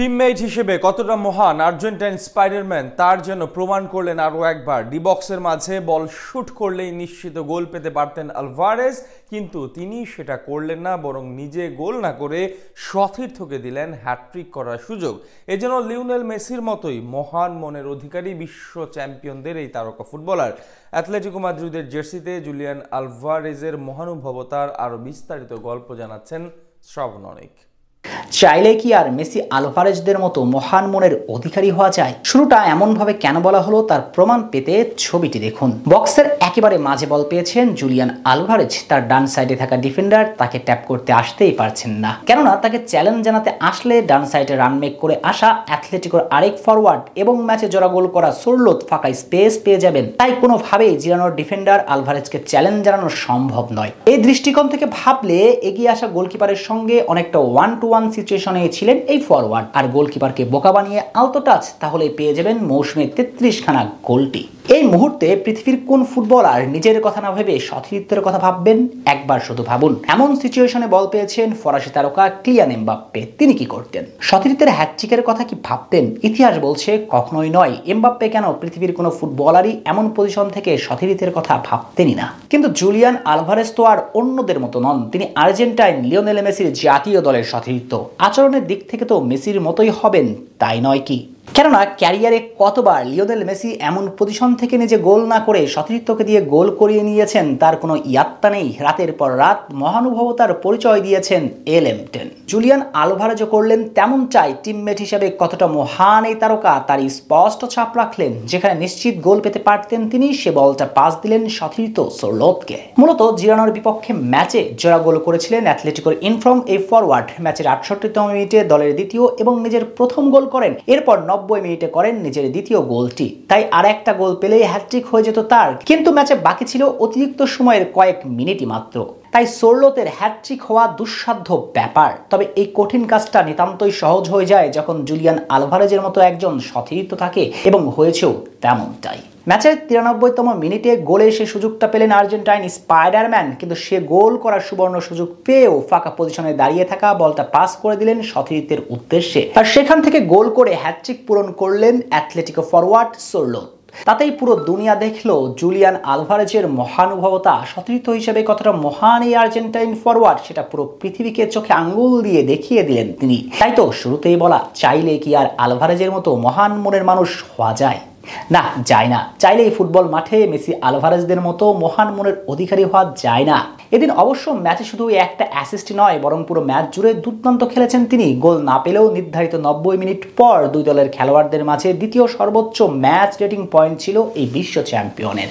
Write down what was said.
Teammate হিসেবে কতটা মহান আর্জেন্টাইন স্পাইডারম্যান তার জন্য প্রমাণ করলেন আরও একবার। ডি বক্সের মাঝে বল শুট করলেই নিশ্চিত গোল পেতে পারতেন আলভারেজ, কিন্তু তিনি সেটা করলেন না, বরং নিজে গোল না করে সতীর্থকে দিলেন হ্যাট্রিক করার সুযোগ। এজন্য লিওনেল মেসির মতোই মহান মনের অধিকারী বিশ্ব চ্যাম্পিয়নদের এই তারকা ফুটবলার। অ্যাথলেটিকো মাদ্রিদের জার্সিতে জুলিয়ান আলভারেজের মহানুভবতার আরও বিস্তারিত গল্প জানাচ্ছেন শ্রাবণ অনেক। চাইলে কি আর মেসি আলভারেজদের মতো মহান মনের অধিকারী হওয়া যায়? শুরুটা এমনভাবে কেন বলা হলো তার প্রমাণ পেতে ছবিটি দেখুন। বক্সের একেবারে মাঝে বল পেয়েছেন জুলিয়ান আলভারেজ। তার ডান সাইডে থাকা ডিফেন্ডার তাকে ট্যাপ করতে আসতেই পারছেন না, কেননা তাকে চ্যালেঞ্জ জানাতে আসলে ডান সাইডে রান মেক করে আসা অ্যাথলেটিকোর আরেক ফরওয়ার্ড এবং ম্যাচে জোড়া গোল করা সোরলোথ ফাঁকা স্পেস পেয়ে যাবেন। তাই কোনোভাবেই জিরানোর ডিফেন্ডার আলভারেজকে চ্যালেঞ্জ জানানো সম্ভব নয়। এই দৃষ্টিকোণ থেকে ভাবলে এগিয়ে আসা গোলকিপারের সঙ্গে অনেকটা 1-to-1 সিচুয়েশনে ছিলেন এই ফরওয়ার্ড, আর গোলকিপারকে বোকা বানিয়ে আলতো টাচ, তাহলে পেয়ে যাবেন মৌসুমে 33 খানা গোলটি। এই মুহূর্তে পৃথিবীর কোন ফুটবলার নিজের কথা না ভেবে সতীর্থের কথা ভাববেন? একবার শুধু ভাবুন, এমন সিচুয়েশনে বল পেয়েছেন ফরাসি তারকা কিলিয়ান এমবাপ্পে, তিনি কি করতেন? সতীর্থের হ্যাটট্রিকের কথা কি ভাবতেন? ইতিহাস বলছে কখনোই নয়। এমবাপ্পে কেন, পৃথিবীর কোনো ফুটবলারই এমন পজিশন থেকে সতীর্থের কথা ভাবতেনই না। কিন্তু জুলিয়ান আলভারেজ তো আর অন্যদের মতো নন। তিনি আর্জেন্টাইন লিওনেল মেসির জাতীয় দলের সতীর্থ। আচরণের দিক থেকে তো মেসির মতোই হবেন, তাই নয় কি? কেননা ক্যারিয়ারে কতবার লিওনেল মেসি এমন পজিশন থেকে নিজে গোল না করে সতীর্থকে দিয়ে গোল করিয়ে নিয়েছেন তার কোনো ইয়াত্তা নেই। রাতের পর রাত মহানুভবতার পরিচয় দিয়েছেন LM10। জুলিয়ান আলভারেজও করলেন তেমন চাই। টিমমেট হিসেবে কতটা মহান এই তারকা তারই স্পষ্ট ছাপ রাখলেন। যেখানে নিশ্চিত গোল পেতে পারতেন তিনি, সে বলটা পাস দিলেন সতীর্থ সোরলোথকে। মূলত জিরানোর বিপক্ষে ম্যাচে জোড়া গোল করেছিলেন অ্যাথলেটিকোর ইনফর্ম এই ফরওয়ার্ড। ম্যাচের 68তম মিনিটে দলের দ্বিতীয় এবং নিজের প্রথম গোল করেন। এরপর 90 মিনিটে করেন নিজের দ্বিতীয় গোলটি। তাই আর একটা গোল পেলেই হ্যাটট্রিক হয়ে যেত তার, কিন্তু ম্যাচে বাকি ছিল অতিরিক্ত সময়ের কয়েক মিনিটই মাত্র। তাই সোরলোথের হ্যাটট্রিক হওয়া দুঃসাধ্য ব্যাপার। তবে এই কঠিন কাজটা নিতান্তই সহজ হয়ে যায় যখন জুলিয়ান আলভারেজের মতো একজন সতীর্থ থাকে, এবং হয়েছেও তেমনটাই। ম্যাচের 93তম মিনিটে গোলে সে সুযোগটা পেলেন আর্জেন্টাইন স্পাইডারম্যান, কিন্তু সে গোল করার সুবর্ণ সুযোগ পেয়েও ফাঁকা পজিশনে দাঁড়িয়ে থাকা বলটা পাস করে দিলেন সতীর্থের উদ্দেশ্যে। আর সেখান থেকে গোল করে হ্যাটট্রিক পূরণ করলেন অ্যাথলেটিকো ফরওয়ার্ড সোরলোথ। তাতেই পুরো দুনিয়া দেখলো জুলিয়ান আলভারেজের মহানুভবতা। সতীর্থ হিসেবে কতটা মহান এই আর্জেন্টাইন ফরওয়ার্ড সেটা পুরো পৃথিবীকে চোখে আঙ্গুল দিয়ে দেখিয়ে দিলেন তিনি। তাই তো শুরুতেই বলা, চাইলে কি আর আলভারেজের মতো মহান মনের মানুষ হওয়া যায়? না, যায় না। চাইলে এই ফুটবল মাঠে মেসি আলভারেজদের মতো মহান মনের অধিকারী হওয়া যায় না। এদিন অবশ্য ম্যাচে শুধু একটা অ্যাসিস্টই নয়, বরং পুরো ম্যাচ জুড়ে দুর্দান্ত খেলেছেন তিনি। গোল না পেলেও নির্ধারিত 90 মিনিট পর দুই দলের খেলোয়াড়দের মাঝে দ্বিতীয় সর্বোচ্চ ম্যাচ রেটিং পয়েন্ট ছিল এই বিশ্ব চ্যাম্পিয়নের।